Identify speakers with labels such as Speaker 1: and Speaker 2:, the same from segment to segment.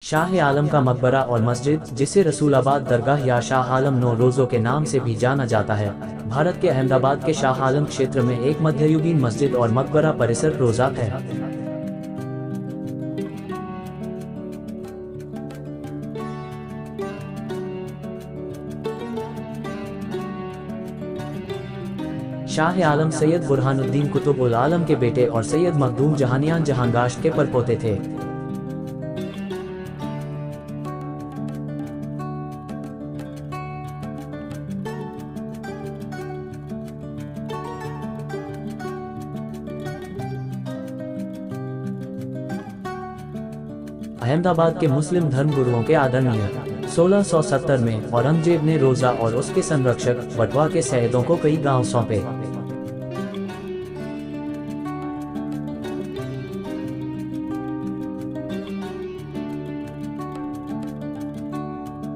Speaker 1: शाह आलम का मकबरा और मस्जिद, जिसे रसूलाबाद दरगाह या शाह आलम नो रोज़ो के नाम से भी जाना जाता है, भारत के अहमदाबाद के शाह आलम क्षेत्र में एक मध्ययुगीन मस्जिद और मकबरा परिसर रोज़ा है। शाह आलम सैयद बुरहानुद्दीन कुतुब उल आलम के बेटे और सैयद मखदूम जहानियान जहांगाश्त के परपोते थे। अहमदाबाद के मुस्लिम धर्मगुरुओं के आदरणीय 1670 में औरंगजेब ने रोजा और उसके संरक्षक बटवा के सैयदों को कई गांव सौंपे।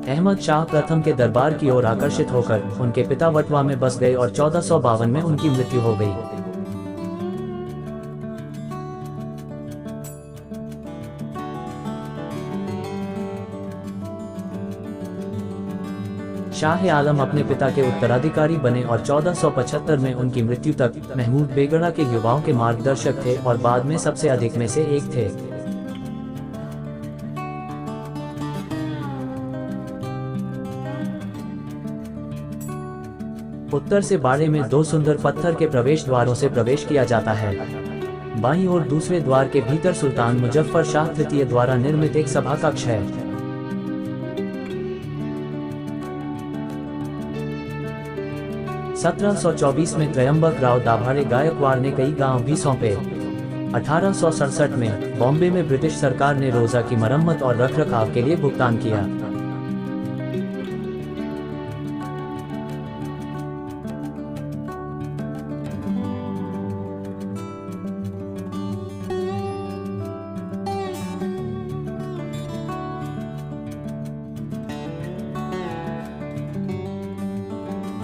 Speaker 1: अहमद शाह प्रथम के दरबार की ओर आकर्षित होकर उनके पिता वटवा में बस गए और 1452 में उनकी मृत्यु हो गई। शाह आलम अपने पिता के उत्तराधिकारी बने और 1475 में उनकी मृत्यु तक महमूद बेगड़ा के युवाओं के मार्गदर्शक थे और बाद में सबसे अधिक में से एक थे। उत्तर से बाड़े में दो सुंदर पत्थर के प्रवेश द्वारों से प्रवेश किया जाता है। बाईं ओर दूसरे द्वार के भीतर सुल्तान मुजफ्फर शाह तृतीय द्वारा निर्मित एक सभा कक्ष है। 1724 में त्रयंबक राव दाभाड़े गायकवाड़ ने कई गांव भी सौंपे। 1867 में बॉम्बे में ब्रिटिश सरकार ने रोजा की मरम्मत और रखरखाव के लिए भुगतान किया।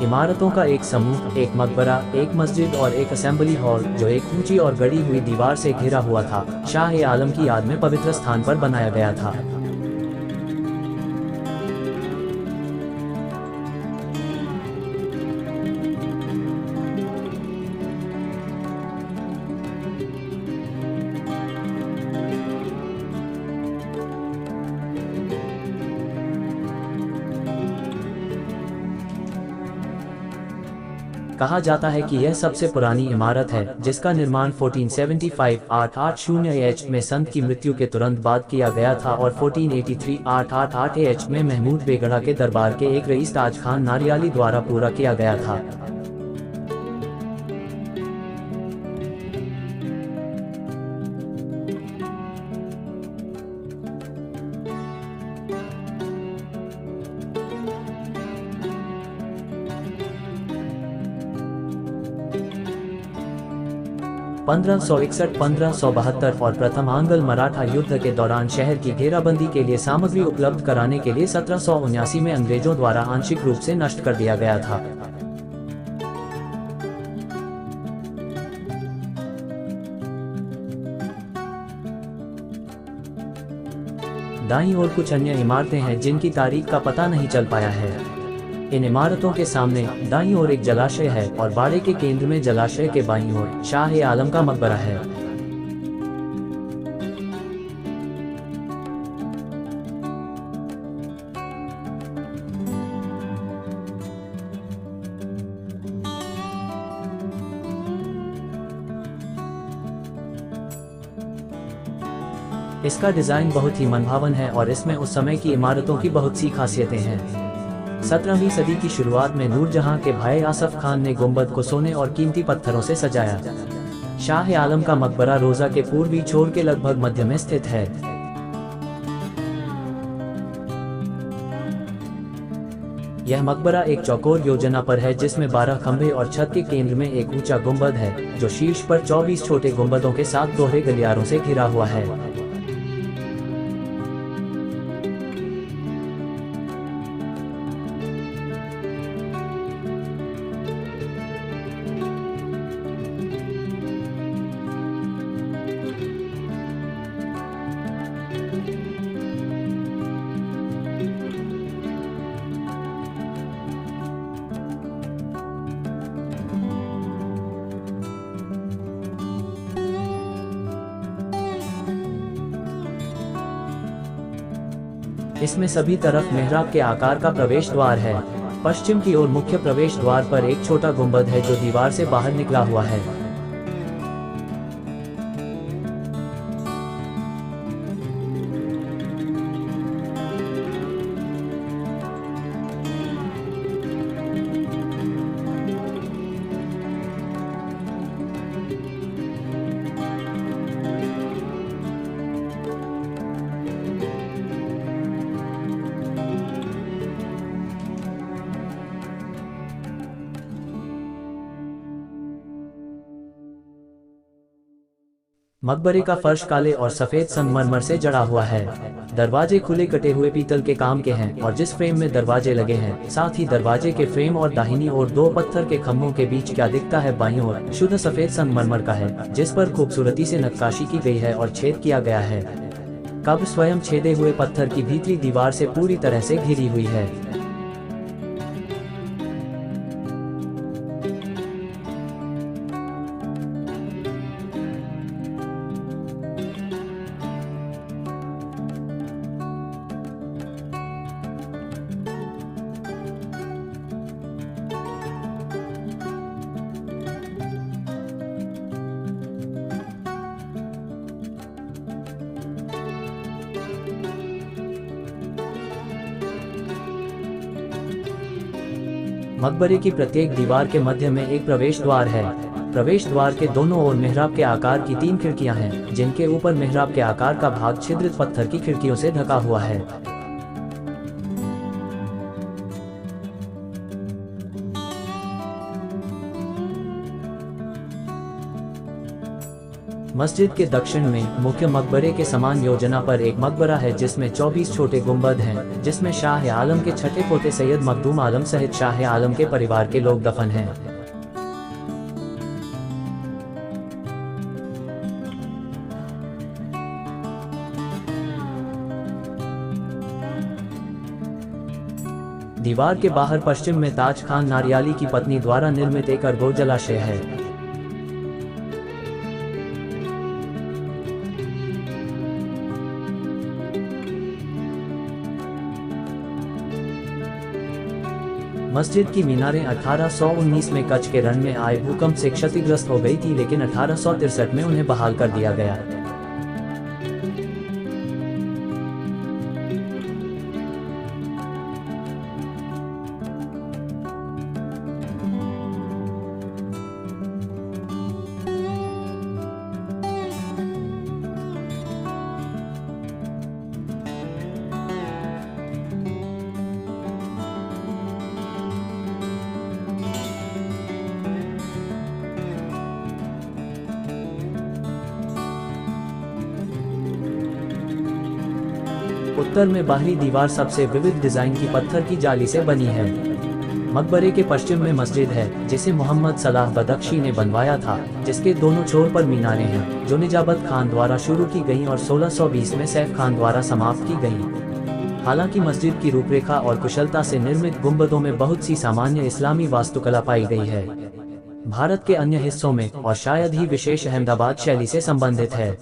Speaker 1: इमारतों का एक समूह, एक मकबरा, एक मस्जिद और एक असेंबली हॉल, जो एक ऊंची और गड़ी हुई दीवार से घिरा हुआ था, शाह आलम की याद में पवित्र स्थान पर बनाया गया था। कहा जाता है कि यह सबसे पुरानी इमारत है, जिसका निर्माण 1475 880 में संत की मृत्यु के तुरंत बाद किया गया था और 1483 888 में महमूद बेगड़ा के दरबार के एक रईस ताज खान नारियाली द्वारा पूरा किया गया था। पंद्रह 1572 और प्रथम आंग्ल मराठा युद्ध के दौरान शहर की घेराबंदी के लिए सामग्री उपलब्ध कराने के लिए 1779 में अंग्रेजों द्वारा आंशिक रूप से नष्ट कर दिया गया था। दाईं ओर कुछ अन्य इमारतें हैं जिनकी तारीख का पता नहीं चल पाया है। इन इमारतों के सामने दाईं ओर एक जलाशय है और बाड़े के केंद्र में जलाशय के बाईं ओर शाह आलम का मकबरा है। इसका डिजाइन बहुत ही मनभावन है और इसमें उस समय की इमारतों की बहुत सी खासियतें हैं। 17वीं सदी की शुरुआत में नूरजहां के भाई आसफ खान ने गुंबद को सोने और कीमती पत्थरों से सजाया। शाह आलम का मकबरा रोजा के पूर्वी छोर के लगभग मध्य में स्थित है। यह मकबरा एक चौकोर योजना पर है जिसमें 12 खंभे और छत के केंद्र में एक ऊंचा गुंबद है, जो शीर्ष पर 24 छोटे गुंबदों के साथ दोहरे गलियारों से घिरा हुआ है। इसमें सभी तरफ मेहराब के आकार का प्रवेश द्वार है। पश्चिम की ओर मुख्य प्रवेश द्वार पर एक छोटा गुंबद है जो दीवार से बाहर निकला हुआ है। मकबरे का फर्श काले और सफेद संगमरमर से जड़ा हुआ है। दरवाजे खुले कटे हुए पीतल के काम के हैं और जिस फ्रेम में दरवाजे लगे हैं, साथ ही दरवाजे के फ्रेम और दाहिनी ओर दो पत्थर के खम्भों के बीच क्या दिखता है, बाईं ओर शुद्ध सफेद संगमरमर का है, जिस पर खूबसूरती से नक्काशी की गई है और छेद किया गया है। कब्र स्वयं छेदे हुए पत्थर की भीतरी दीवार से पूरी तरह से घिरी हुई है। मकबरे की प्रत्येक दीवार के मध्य में एक प्रवेश द्वार है। प्रवेश द्वार के दोनों ओर मेहराब के आकार की 3 खिड़कियां हैं, जिनके ऊपर मेहराब के आकार का भाग छिद्रित पत्थर की खिड़कियों से ढका हुआ है। मस्जिद के दक्षिण में मुख्य मकबरे के समान योजना पर एक मकबरा है जिसमें 24 छोटे गुंबद हैं, जिसमें शाह आलम के छठे पोते सैयद मखदूम आलम सहित शाह आलम के परिवार के लोग दफन हैं। दीवार के बाहर पश्चिम में ताज खान नारियाली की पत्नी द्वारा निर्मित एक अर्गो जलाशय है। मस्जिद की मीनारें 1819 में कच्छ के रण में आए भूकंप से क्षतिग्रस्त हो गई थी, लेकिन 1863 में उन्हें बहाल कर दिया गया। उत्तर में बाहरी दीवार सबसे विविध डिजाइन की पत्थर की जाली से बनी है। मकबरे के पश्चिम में मस्जिद है, जिसे मोहम्मद सलाह बदख्शी ने बनवाया था, जिसके दोनों छोर पर मीनारें हैं, जो निजाबत खान द्वारा शुरू की गईं और 1620 में सैफ खान द्वारा समाप्त की गईं। हालांकि मस्जिद की रूपरेखा और कुशलता से निर्मित गुंबदों में बहुत सी सामान्य इस्लामी वास्तुकला पाई गई है। भारत के अन्य हिस्सों में और शायद ही विशेष अहमदाबाद शैली से संबंधित है।